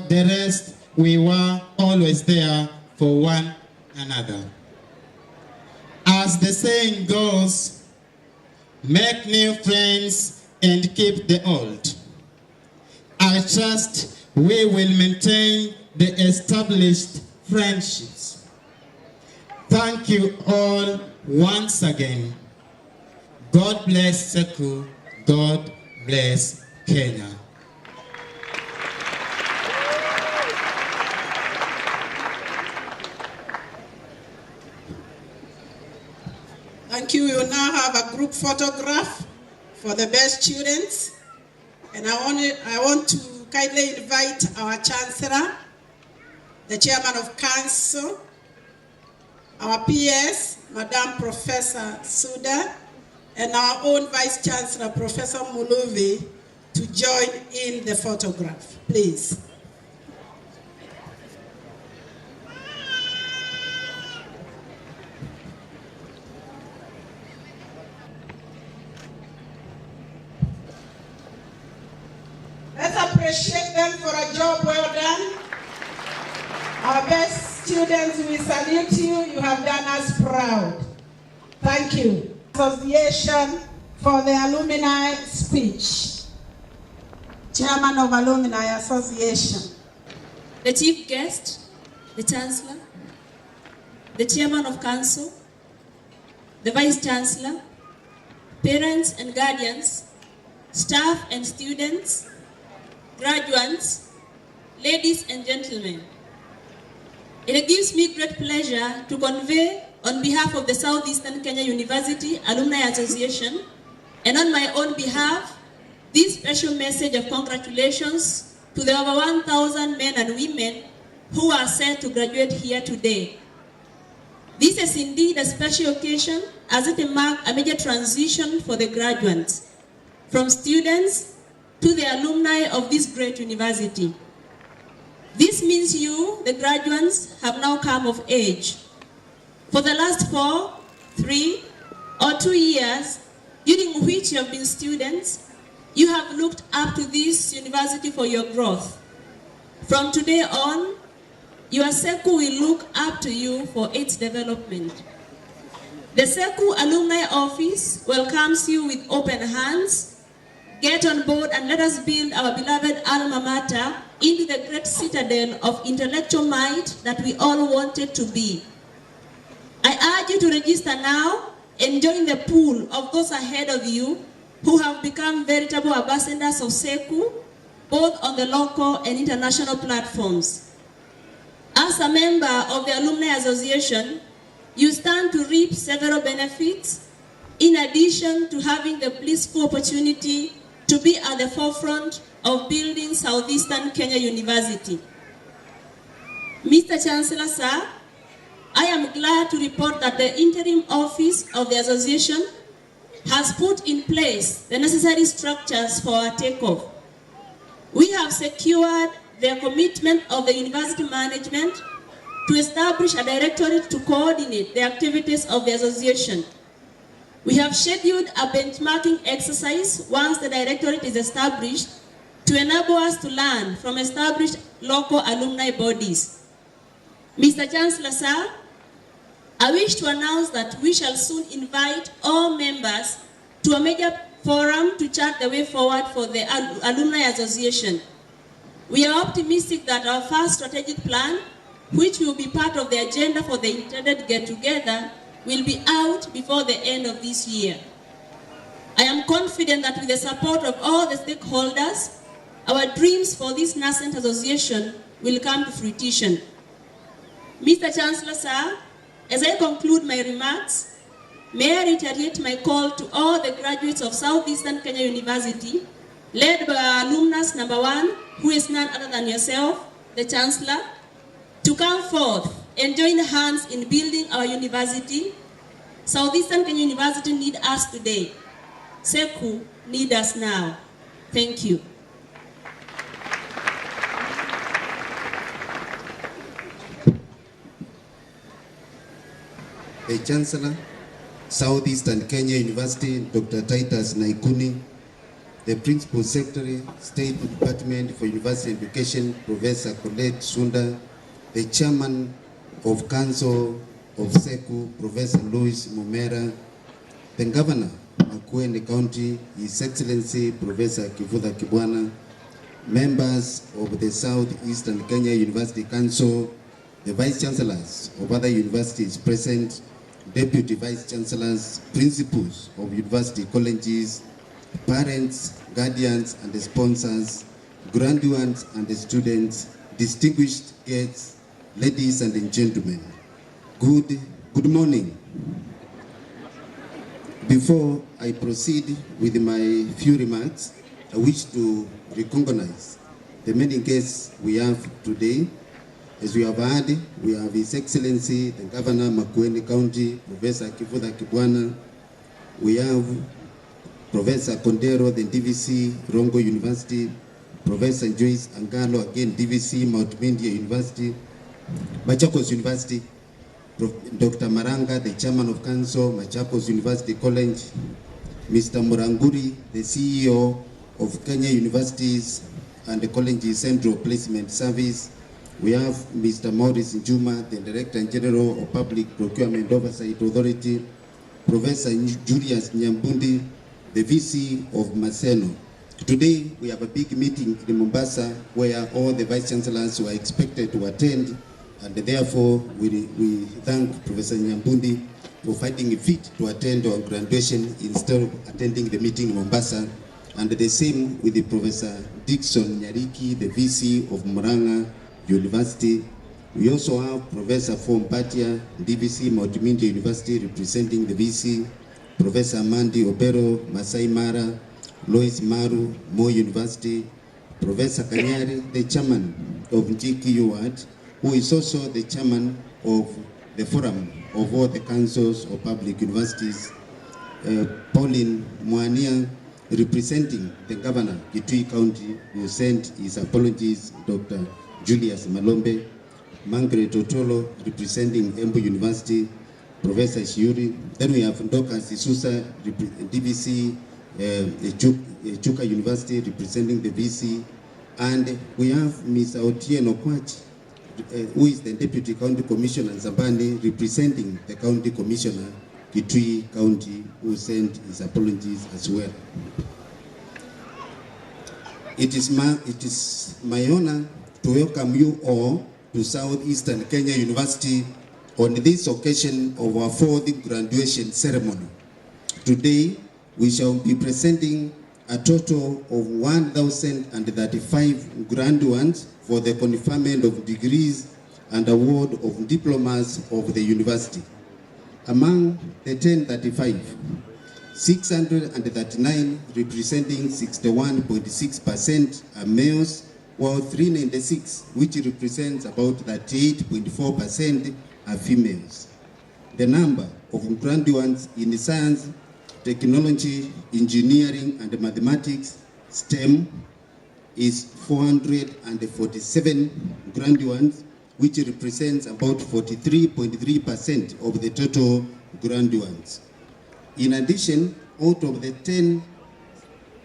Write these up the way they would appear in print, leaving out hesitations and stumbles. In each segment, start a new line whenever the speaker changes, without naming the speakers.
the rest, we were always there for one another. As the saying goes, make new friends and keep the old. I trust we will maintain the established friendships. Thank you all once again. God bless Seku. God bless Kenya.
Thank you. We will now have a group photograph for the best students. And I want to kindly invite our Chancellor, the Chairman of Council, our PS, Madam Professor Suda, and our own Vice Chancellor, Professor Muluvi, to join in the photograph, please. Let's appreciate them for a job well done. Our best students, we salute you. You have done us proud. Thank you. Association for the Alumni speech. Chairman of Alumni Association.
The Chief Guest, the Chancellor, the Chairman of Council, the Vice Chancellor, parents and guardians, staff and students, graduates, ladies and gentlemen. It gives me great pleasure to convey on behalf of the Southeastern Kenya University Alumni Association and on my own behalf this special message of congratulations to the over 1,000 men and women who are set to graduate here today. This is indeed a special occasion as it marks a major transition for the graduates, from students to the alumni of this great university. This means you, the graduates, have now come of age. For the last 4, 3, or 2 years, during which you have been students, you have looked up to this university for your growth. From today on, your SECU will look up to you for its development. The SECU Alumni Office welcomes you with open hands. Get on board and let us build our beloved alma mater into the great citadel of intellectual might that we all wanted to be. I urge you to register now and join the pool of those ahead of you who have become veritable ambassadors of SECU, both on the local and international platforms. As a member of the Alumni Association, you stand to reap several benefits, in addition to having the blissful opportunity to be at the forefront of building Southeastern Kenya University. Mr. Chancellor, sir, I am glad to report that the interim office of the association has put in place the necessary structures for our takeoff. We have secured the commitment of the university management to establish a directorate to coordinate the activities of the association. We have scheduled a benchmarking exercise once the directorate is established to enable us to learn from established local alumni bodies. Mr. Chancellor, sir, I wish to announce that we shall soon invite all members to a major forum to chart the way forward for the Alumni Association. We are optimistic that our first strategic plan, which will be part of the agenda for the intended get-together, will be out before the end of this year. I am confident that with the support of all the stakeholders, our dreams for this nascent association will come to fruition. Mr. Chancellor, sir, as I conclude my remarks, may I reiterate my call to all the graduates of Southeastern Kenya University, led by our alumnus number 1, who is none other than yourself, the Chancellor, to come forth and join hands in building our university. Southeastern Kenya University needs us today. SECU needs us now. Thank you.
The Chancellor, Southeastern Kenya University, Dr. Titus Naikuni, the Principal Secretary, State Department for University Education, Professor Colette Sunda, the Chairman of Council of SECU, Professor Louis Mumera, the Governor, Makueni County, His Excellency, Professor Kivutha Kibwana, members of the Southeastern Kenya University Council, the Vice Chancellors of other universities present, Deputy Vice Chancellors, Principals of university colleges, parents, guardians and the sponsors, graduates and the students, distinguished guests, ladies and gentlemen. Good morning. Before I proceed with my few remarks, I wish to recognize the many guests we have today. As we have heard, we have His Excellency, the Governor, Makueni County, Professor Kivutha Kibwana. We have Professor Kondero, the DVC, Rongo University, Professor Joyce Angalo, again DVC, Mount Media University, Machakos University, Dr. Maranga, the Chairman of Council, Machakos University College, Mr. Muranguri, the CEO of Kenya Universities and the Colleges Central Placement Service. We have Mr. Maurice Njuma, the Director General of Public Procurement Oversight Authority, Professor Julius Nyambundi, the VC of Maseno. Today we have a big meeting in Mombasa where all the Vice Chancellors were expected to attend, and therefore we thank Professor Nyambundi for finding fit to attend our graduation instead of attending the meeting in Mombasa. And the same with the Professor Dixon Nyariki, the VC of Murang'a University. We also have Professor Fompatia, DVC Multimedia University, representing the VC, Professor Mandi Obero, Masai Mara, Lois Maru, Moi University, Professor Kanyari, the Chairman of GQUAT, who is also the Chairman of the Forum of all the Councils of Public Universities, Pauline Mwania, representing the Governor, Kitui County, who sent his apologies, Dr. Julius Malombe, Margaret Otolo, representing Embu University, Professor Shiuri. Then we have Ndokas Isusa, DVC, Chuka University, representing the VC. And we have Ms. Otieno Kwach, who is the Deputy County Commissioner in Zambani, representing the County Commissioner, Kitui County, who sent his apologies as well. It is my honor to welcome you all to Southeastern Kenya University on this occasion of our 4th graduation ceremony. Today, we shall be presenting a total of 1,035 graduates for the conferment of degrees and award of diplomas of the university. Among the 1035, 639, representing 61.6%, are males, while 396, which represents about 38.4%, are females. The number of graduates in science, technology, engineering, and mathematics, STEM, is 447 graduates, which represents about 43.3% of the total graduates. In addition, out of the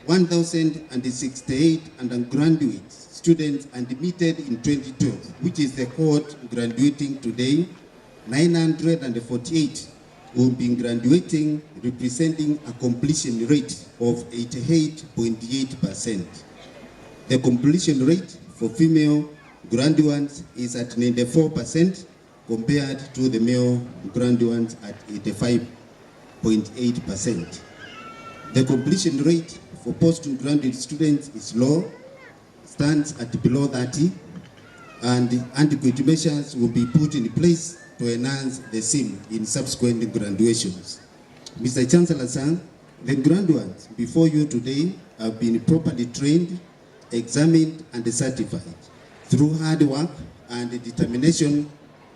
1,068 undergraduate students admitted in 2012, which is the cohort graduating today, 948 will be graduating, representing a completion rate of 88.8%. The completion rate for female graduates is at 94% compared to the male graduates at 85.8%. The completion rate for postgraduate students is low, stands at below 30, and adequate measures will be put in place to enhance the same in subsequent graduations. Mr. Chancellor, sir, the graduates before you today have been properly trained, examined, and certified. Through hard work and determination,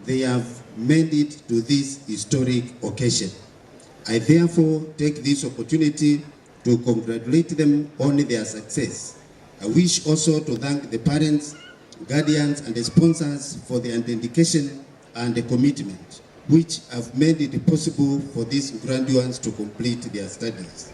they have made it to this historic occasion. I therefore take this opportunity to congratulate them on their success. I wish also to thank the parents, guardians, and the sponsors for their dedication and the commitment, which have made it possible for these graduates to complete their studies.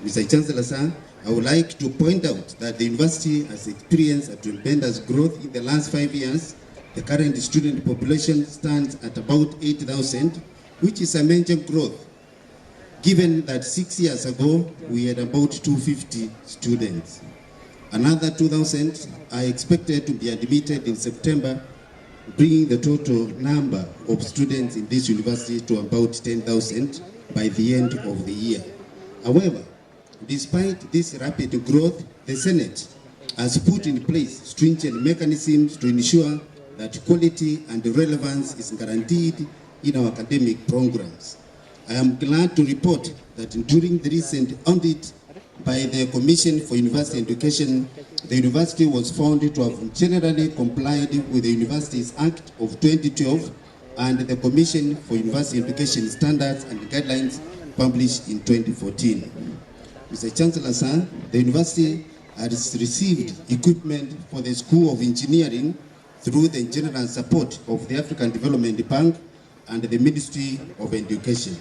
Mr. Chancellor, sir, I would like to point out that the university has experienced a tremendous growth in the last 5 years. The current student population stands at about 8,000, which is a major growth, given that 6 years ago we had about 250 students. Another 2,000 are expected to be admitted in September, bringing the total number of students in this university to about 10,000 by the end of the year. However, despite this rapid growth, the Senate has put in place stringent mechanisms to ensure that quality and relevance is guaranteed in our academic programs. I am glad to report that during the recent audit by the Commission for University Education, the university was found to have generally complied with the Universities Act of 2012 and the Commission for University Education Standards and Guidelines published in 2014. Mr. Chancellor, sir, the university has received equipment for the School of Engineering through the general support of the African Development Bank and the Ministry of Education.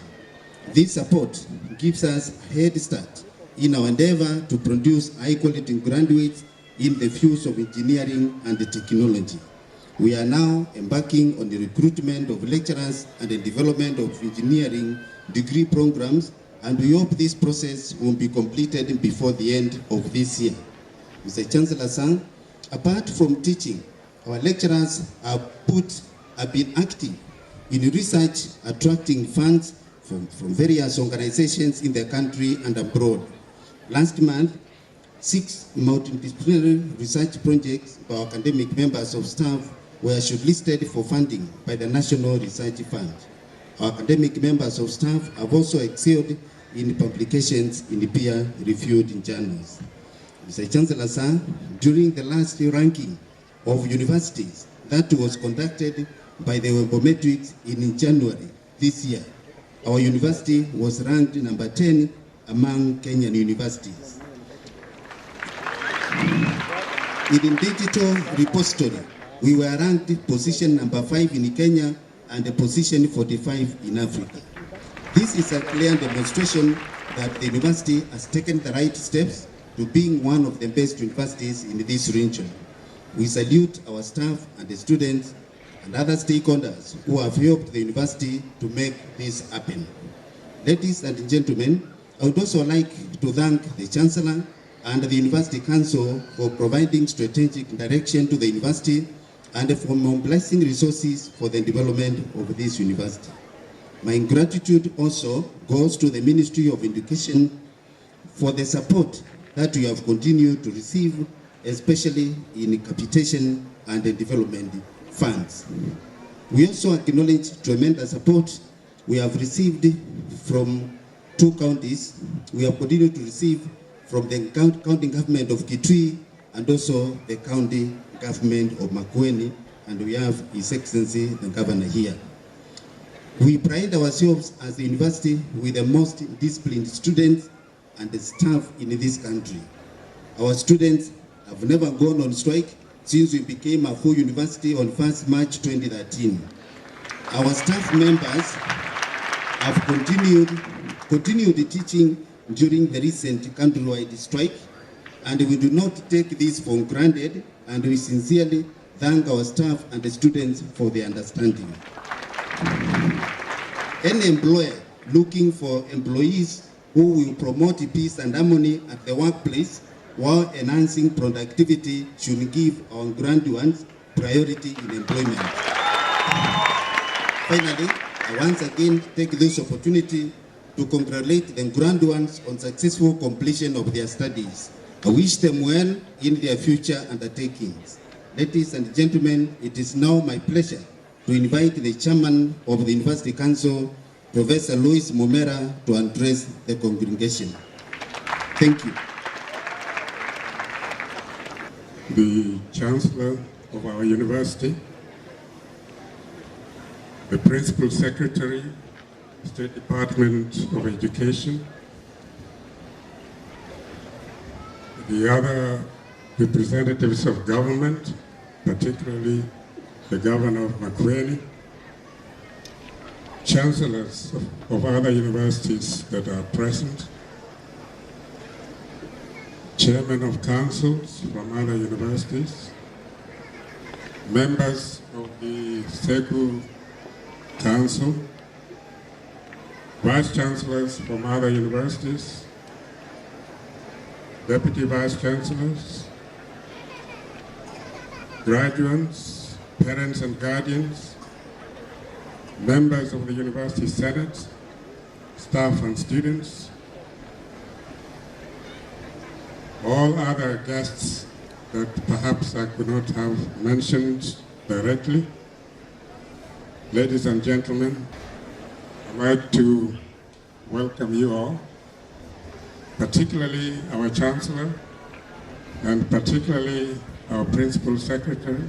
This support gives us a head start in our endeavor to produce high-quality graduates in the fields of engineering and technology. We are now embarking on the recruitment of lecturers and the development of engineering degree programs, and we hope this process will be completed before the end of this year. Mr. Chancellor, sir, apart from teaching, our lecturers have been active in research, attracting funds from various organizations in the country and abroad. Last month, 6 multidisciplinary research projects by our academic members of staff were shortlisted for funding by the National Research Fund. Our academic members of staff have also excelled in publications in peer-reviewed journals. Mr. Chancellor, sir, during the last ranking of universities that was conducted by the Webometrics in January this year, our university was ranked number 10 among Kenyan universities. In digital repository, we were ranked position number 5 in Kenya and position 45 in Africa. This is a clear demonstration that the university has taken the right steps to being one of the best universities in this region. We salute our staff and the students and other stakeholders who have helped the university to make this happen. Ladies and gentlemen, I would also like to thank the Chancellor and the University Council for providing strategic direction to the university and for mobilizing resources for the development of this university. My gratitude also goes to the Ministry of Education for the support that we have continued to receive, especially in capitation and the development funds. We also acknowledge tremendous support we have received from 2 counties. We have continued to receive from the county government of Kitui and also the county government of Makueni, and we have His Excellency the Governor here. We pride ourselves as a university with the most disciplined students and the staff in this country. Our students have never gone on strike since we became a full university on 1st March 2013. Our staff members have continued teaching during the recent countrywide strike, and we do not take this for granted, and we sincerely thank our staff and the students for their understanding. Any employer looking for employees who will promote peace and harmony at the workplace while enhancing productivity should give our graduates priority in employment. Finally, I once again take this opportunity to congratulate the graduates on successful completion of their studies. I wish them well in their future undertakings. Ladies and gentlemen, it is now my pleasure to invite the Chairman of the University Council, Professor Louis Momera, to address the congregation. Thank you.
The Chancellor of our university, the Principal Secretary, State Department of Education, the other representatives of government, particularly the Governor of Makueni, chancellors of other universities that are present, chairmen of councils from other universities, members of the SECU Council, vice chancellors from other universities, deputy vice chancellors, graduates, parents and guardians, members of the University Senate, staff and students, all other guests that perhaps I could not have mentioned directly. Ladies and gentlemen, I'd like to welcome you all, particularly our Chancellor and particularly our Principal Secretary,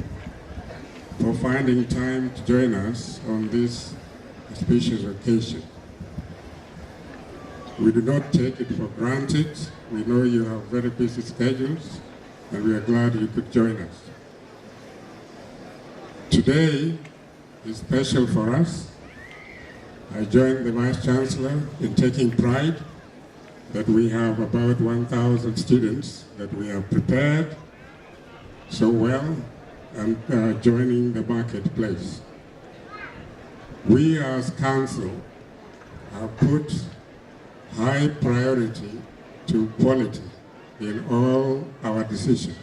for finding time to join us on this auspicious occasion. We do not take it for granted. We know you have very busy schedules, and we are glad you could join us. Today is special for us. I join the Vice Chancellor in taking pride that we have about 1,000 students that we have prepared so well and joining the marketplace. We as Council have put high priority to quality in all our decisions,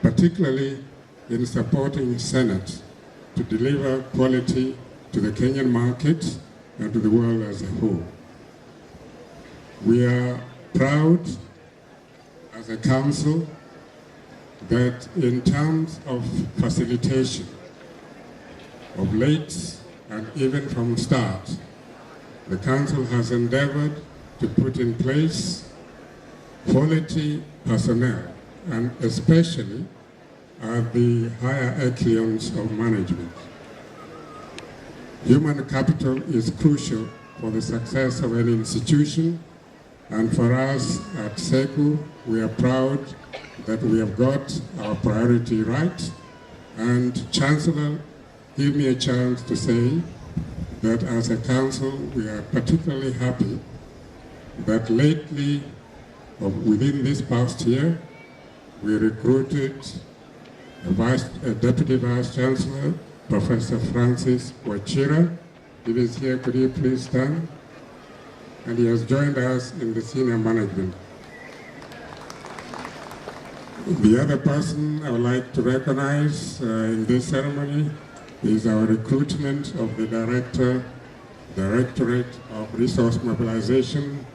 particularly in supporting Senate to deliver quality to the Kenyan market and to the world as a whole. We are proud as a council that in terms of facilitation, of late and even from start, the council has endeavored to put in place quality personnel, and especially at the higher echelons of management. Human capital is crucial for the success of any institution, and for us at SECU, we are proud that we have got our priority right. And Chancellor, give me a chance to say that as a council, we are particularly happy that lately, within this past year, we recruited a Deputy Vice Chancellor, Professor Francis Wachira. If he's here, could you please stand? And he has joined us in the senior management. The other person I would like to recognize in this ceremony is our recruitment of the Directorate of Resource Mobilization,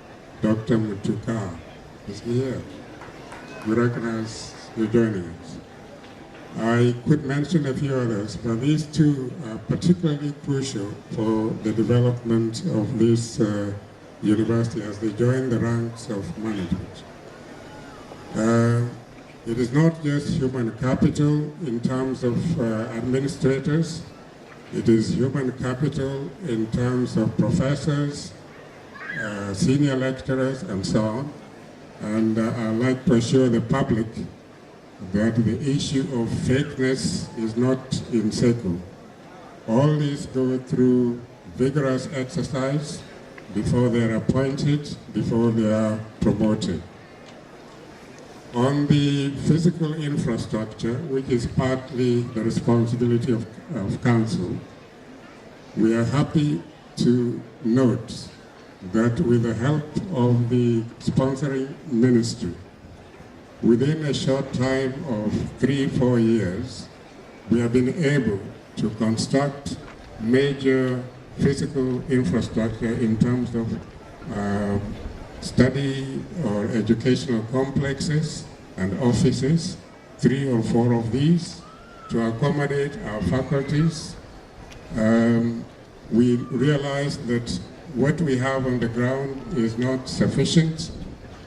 Dr. Mutuka. Is he here? We recognize you joining us. I could mention a few others, but these two are particularly crucial for the development of this university as they join the ranks of management. It is not just human capital in terms of administrators, it is human capital in terms of professors, senior lecturers, and so on. And I'd like to assure the public that the issue of fakeness is not in SECU. All these go through vigorous exercise before they are appointed, before they are promoted. On the physical infrastructure, which is partly the responsibility of Council, we are happy to note that with the help of the sponsoring ministry, within a short time of 3-4 years, we have been able to construct major physical infrastructure in terms of study or educational complexes and offices, 3 or 4 of these, to accommodate our faculties. We realize that what we have on the ground is not sufficient,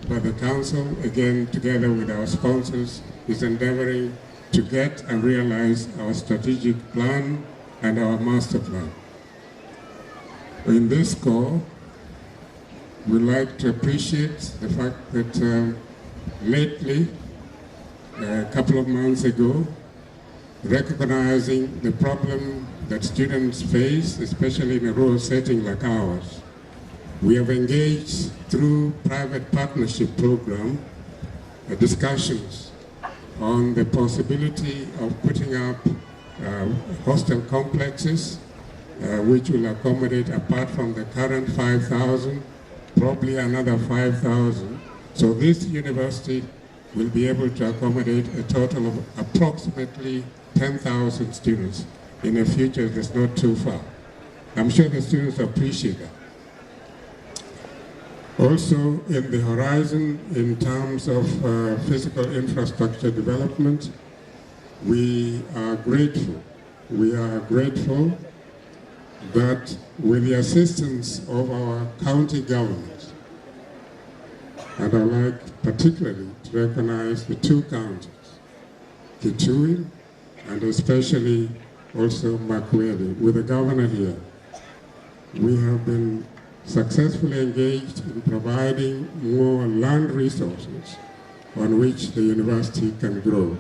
but the Council, again, together with our sponsors, is endeavoring to get and realize our strategic plan and our master plan. In this call, we'd like to appreciate the fact that lately, a couple of months ago, recognizing the problem that students face, especially in a rural setting like ours, we have engaged through private partnership program discussions on the possibility of putting up hostel complexes which will accommodate, apart from the current 5,000, probably another 5,000. So this university will be able to accommodate a total of approximately 10,000 students in a future that's not too far. I'm sure the students appreciate that. Also, in the horizon, in terms of physical infrastructure development, we are grateful. We are grateful that with the assistance of our county government, and I'd like particularly to recognize the two counties, Kitui and especially also Makweli, with the governor here, we have been successfully engaged in providing more land resources on which the university can grow.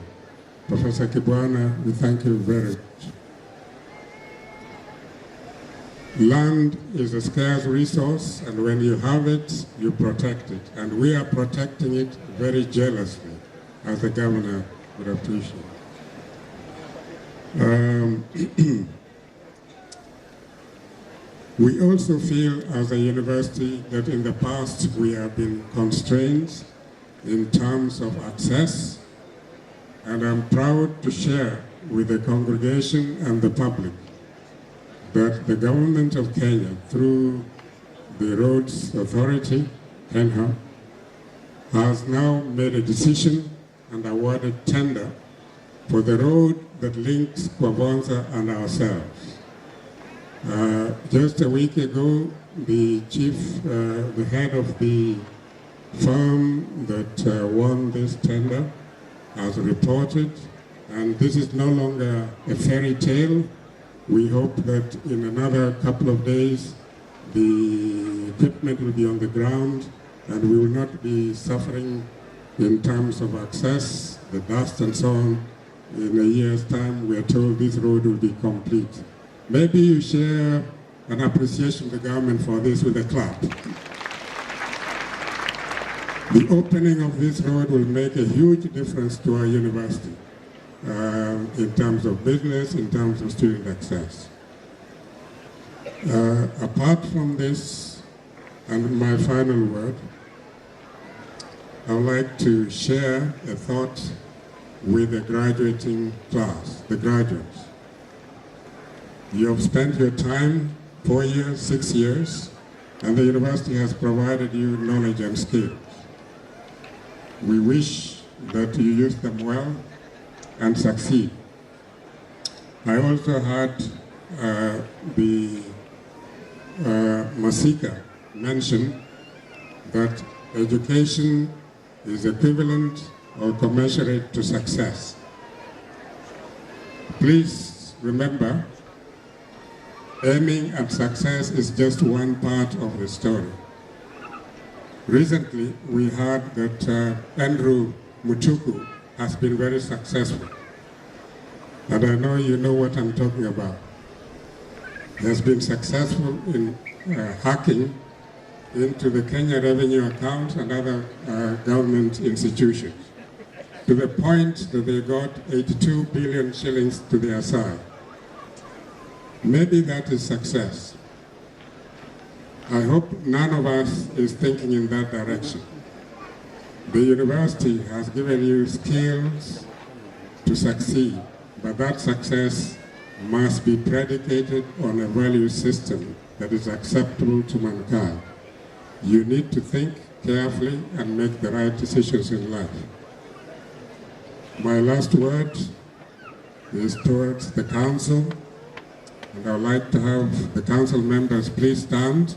Professor Kibwana, we thank you very much. Land is a scarce resource, and when you have it, you protect it. And we are protecting it very jealously, as the governor would appreciate. We also feel as a university that in the past we have been constrained in terms of access, and I'm proud to share with the congregation and the public that the government of Kenya, through the Roads Authority, KENHA, has now made a decision and awarded tender for the road that links Kwavonza and ourselves. Just a week ago, the chief, the head of the firm that won this tender has reported, and this is no longer a fairy tale. We hope that in another couple of days, the equipment will be on the ground and we will not be suffering in terms of access, the dust and so on. In a year's time, we are told this road will be complete. Maybe you share an appreciation of the government for this with a clap. The opening of this road will make a huge difference to our university in terms of business, in terms of student access. Apart from this, and my final word, I would like to share a thought with the graduating class, the graduates. You have spent your time, 4 years, 6 years, and the university has provided you knowledge and skills. We wish that you use them well and succeed. I also heard the Masika mention that education is equivalent or commensurate to success. Please remember, aiming at success is just one part of the story. Recently, we heard that Andrew Mutuku has been very successful. And I know you know what I'm talking about. He has been successful in hacking into the Kenya Revenue Account and other government institutions, to the point that they got 82 billion shillings to their side. Maybe that is success. I hope none of us is thinking in that direction. The university has given you skills to succeed, but that success must be predicated on a value system that is acceptable to mankind. You need to think carefully and make the right decisions in life. My last word is towards the council, and I would like to have the council members please stand.